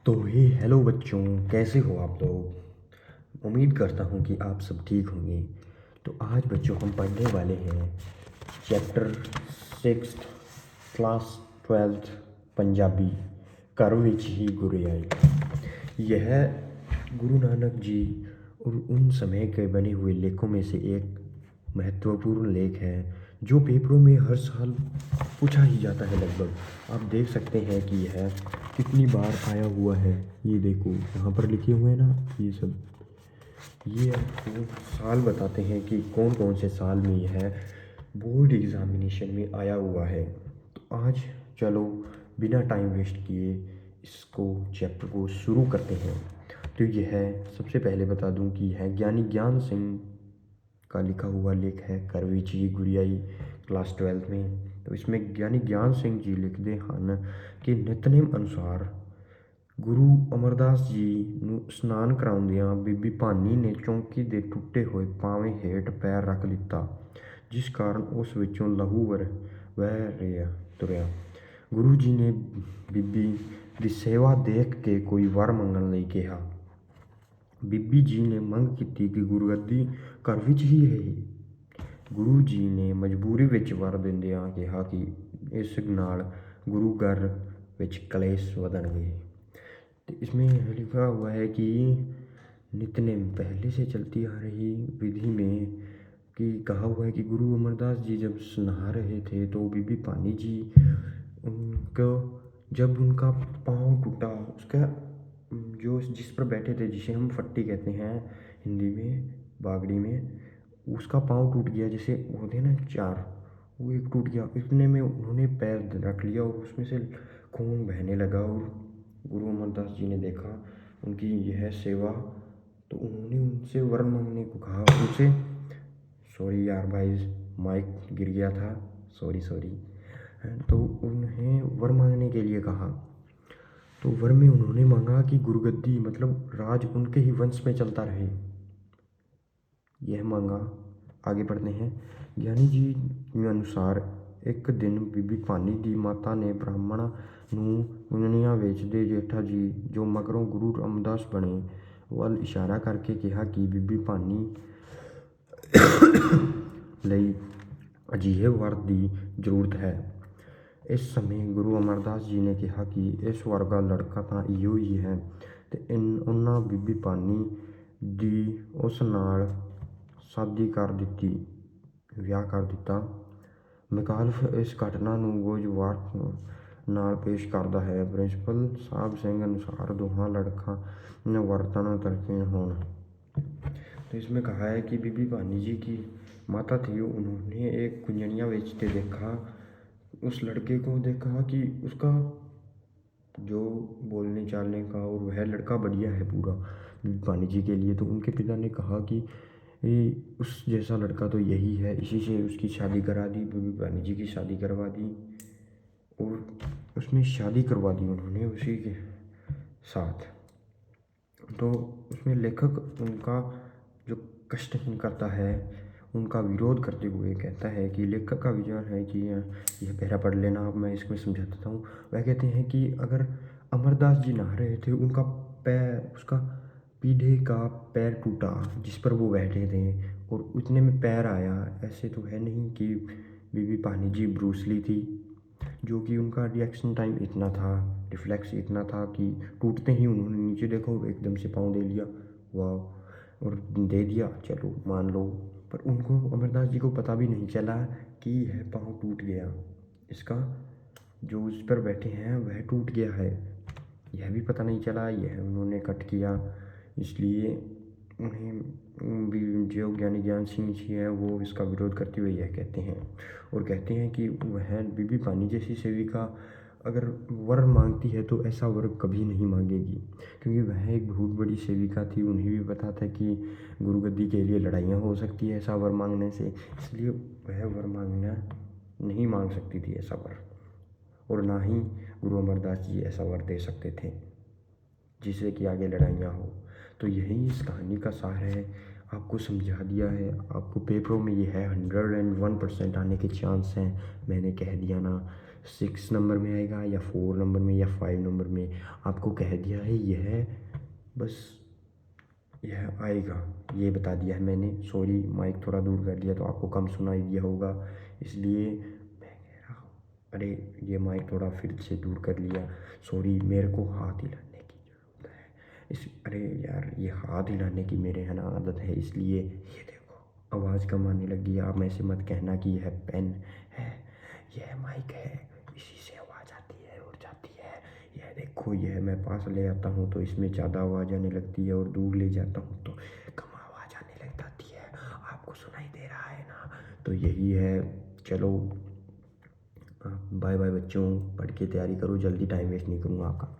तो हे हेलो बच्चों, कैसे हो आप लोग। उम्मीद करता हूँ कि आप सब ठीक होंगे। तो आज बच्चों हम पढ़ने वाले हैं चैप्टर 6 क्लास 12 पंजाबी घर विच ही गुरु आई। यह गुरु नानक जी और उन समय के बने हुए लेखों में से एक महत्वपूर्ण लेख है जो पेपरों में हर साल पूछा ही जाता है लगभग। आप देख सकते हैं कि यह कितनी बार आया हुआ है। ये देखो यहाँ पर लिखे हुए हैं ना, ये सब ये आपको साल बताते हैं कि कौन कौन से साल में यह बोर्ड एग्जामिनेशन में आया हुआ है। तो आज चलो बिना टाइम वेस्ट किए इसको चैप्टर को शुरू करते हैं। तो यह सबसे पहले बता दूं कि यह ज्ञानी ज्ञान सिंह का लिखा हुआ लेख है करवी जी गुड़ियाई क्लास 12 में। तो इसमें ज्ञानी ज्ञान सिंह जी लिखते हैं कि नितनेम अनुसार गुरु अमरदास जी ਨੂੰ स्नान ਕਰਾਉਂਦਿਆਂ ਬੀਬੀ ਭਾਨੀ ਨੇ ਚੌਂਕੀ ਦੇ ਟੁੱਟੇ ਹੋਏ ਪਾਵੇਂ ਹੇਠ ਪੈਰ ਰੱਖ ਦਿੱਤਾ, ਜਿਸ ਕਾਰਨ ਉਸ ਵਿੱਚੋਂ ਲਹੂ ਵਹਿ ਰਿਹਾ ਤੁਰਿਆ। ਗੁਰੂ ਜੀ ਨੇ ਬੀਬੀ ਦੀ ਸੇਵਾ ਦੇਖ ਕੇ ਕੋਈ ਵਰ ਮੰਗਣ ਲਈ ਕਿਹਾ। ਬੀਬੀ ਜੀ ਨੇ ਮੰਗ ਕੀਤੀ ਕਿ ਗੁਰਗੱਦੀ ਘਰ ਵਿੱਚ ਹੀ ਰਹੇ। ਗੁਰੂ ਜੀ ਨੇ ਮਜਬੂਰੀ ਵਿੱਚ ਵਰ ਦਿੰਦਿਆਂ ਕਿਹਾ ਕਿ ਇਸ ਨਾਲ ਗੁਰੂ ਘਰ ਵਿੱਚ ਕਲੇਸ਼ ਵਧਣਗੇ। तो इसमें लिखा हुआ है कि नितनेम पहले से चलती आ रही विधि में कि कहा हुआ है कि गुरु अमरदास जी जब नहा रहे थे तो बीबी पानी जी उनको जब उनका पाँव टूटा, उसका जो जिस पर बैठे थे जिसे हम फट्टी कहते हैं हिंदी में बागड़ी में, उसका पाँव टूट गया। जैसे होते हैं ना चार, वो एक टूट गया। इतने में उन्होंने पैर रख लिया और उसमें से खून बहने लगा। और गुरु अमरदास जी ने देखा उनकी यह सेवा, तो उन्होंने उनसे वर मांगने को कहा। उनसे सॉरी यार भाई, माइक गिर गया था, सॉरी। तो उन्हें वर मांगने के लिए कहा। तो वर में उन्होंने मांगा कि गुरुगद्दी मतलब राज उनके ही वंश में चलता रहे, यह मांगा। आगे बढ़ते हैं। ज्ञानी जी के अनुसार एक दिन बीबी भानी दी माता ने ब्राह्मणा ਨੂੰ ਗੁੰਨਣੀਆਂ ਵੇਚਦੇ ਜੇਠਾ ਜੀ ਜੋ ਮਗਰੋਂ ਗੁਰੂ ਰਾਮਦਾਸ ਬਣੇ ਵੱਲ ਇਸ਼ਾਰਾ ਕਰਕੇ ਕਿਹਾ ਕਿ ਬੀਬੀ ਭਾਨੀ ਲਈ ਅਜਿਹੇ ਵਰ ਦੀ ਜ਼ਰੂਰਤ ਹੈ। ਇਸ ਸਮੇਂ ਗੁਰੂ ਅਮਰਦਾਸ ਜੀ ਨੇ ਕਿਹਾ ਕਿ ਇਸ ਵਰਗਾ ਲੜਕਾ ਤਾਂ ਇਹੋ ਹੀ ਹੈ, ਤੇ ਉਹਨਾਂ ਬੀਬੀ ਭਾਨੀ ਦੀ ਉਸ ਨਾਲ ਸ਼ਾਦੀ ਕਰ ਦਿੱਤੀ, ਵਿਆਹ ਕਰ ਦਿੱਤਾ। ਮੁਖਾਲਫ ਇਸ ਘਟਨਾ ਨੂੰ ਗੋਜਵਾਰ ਨਾਲ ਪੇਸ਼ ਕਰਦਾ ਹੈ। ਪ੍ਰਿੰਸੀਪਲ ਸਾਹਿਬ ਸਿੰਘ अनुसार दोਹਾਂ लड़का वर्तन तरकीन होना। तो इसमें कहा है कि बीबी भानी जी की माता थी, उन्होंने एक कुंजनिया बेचते देखा, उस लड़के को देखा कि उसका जो बोलने चालने का और वह लड़का बढ़िया है पूरा बीबी भानी जी के लिए। तो उनके पिता ने कहा कि उस जैसा लड़का तो यही है, इसी से उसकी शादी करा दी। बीबी भानी जी की शादी करवा दी और उसमें शादी करवा दी उन्होंने उसी के साथ। तो उसमें लेखक उनका जो कष्ट करता है उनका विरोध करते हुए कहता है कि लेखक का विचार है कि यह पहरा पढ़ लेना, अब मैं इसमें समझा देता हूँ। वह कहते हैं कि अगर अमरदास जी नहा रहे थे, उनका पैर, उसका पीढ़े का पैर टूटा जिस पर वो बैठे थे और उतने में पैर आया। ऐसे तो है नहीं कि बीबी भानी जी ब्रूसली थी, जो कि उनका रिएक्शन टाइम इतना था, रिफ्लेक्स इतना था कि टूटते ही उन्होंने नीचे देखा और एकदम से पाँव दे लिया, वाह, और दे दिया, चलो मान लो। पर उनको अमरदास जी को पता भी नहीं चला कि यह पाँव टूट गया, इसका जो उस पर बैठे हैं वह टूट गया है, यह भी पता नहीं चला, यह उन्होंने कट किया। इसलिए उन्हें जो ज्ञानी ज्ञान सिंह जी हैं वो इसका विरोध करते हुए यह कहते हैं और कहते हैं कि वह बीबी भानी जैसी सेविका अगर वर मांगती है तो ऐसा वर कभी नहीं मांगेगी, क्योंकि वह एक बहुत बड़ी सेविका थी। उन्हें भी पता था कि गुरुगद्दी के लिए लड़ाइयाँ हो सकती है ऐसा वर मांगने से, इसलिए वह वर मांगना नहीं मांग सकती थी ऐसा वर, और ना ही गुरु अमरदास जी ऐसा वर दे सकते थे जिससे कि आगे लड़ाइयाँ हो। तो यही इस कहानी का सार है, आपको समझा दिया है। आपको पेपरों में ये है 101% आने के चांस हैं, मैंने कह दिया ना। 6 नंबर में आएगा या 4 नंबर में या 5 नंबर में, आपको कह दिया है यह, बस यह आएगा, ये बता दिया है मैंने। सॉरी, माइक थोड़ा दूर कर दिया तो आपको कम सुनाई दिया होगा, इसलिए मैं कह रहा हूँ। अरे ये माइक थोड़ा फिर से दूर कर लिया, सॉरी, मेरे को हाथ हिलाने की ज़रूरत है इस, अरे यार ये हाथ हिलाने की मेरे है ना आदत है, इसलिए ये देखो आवाज़ कम आने लगी है। आप ऐसे मत कहना कि यह पेन है, यह माइक है, इसी से आवाज़ आती है और जाती है। यह देखो, यह मैं पास ले आता हूँ तो इसमें ज़्यादा आवाज़ आने लगती है, और दूर ले जाता हूँ तो कम आवाज़ आने लग जाती है। आपको सुनाई दे रहा है ना, तो यही है। चलो बाय बाय बच्चों, पढ़ के तैयारी करो, जल्दी, टाइम वेस्ट नहीं करूँगा आपका।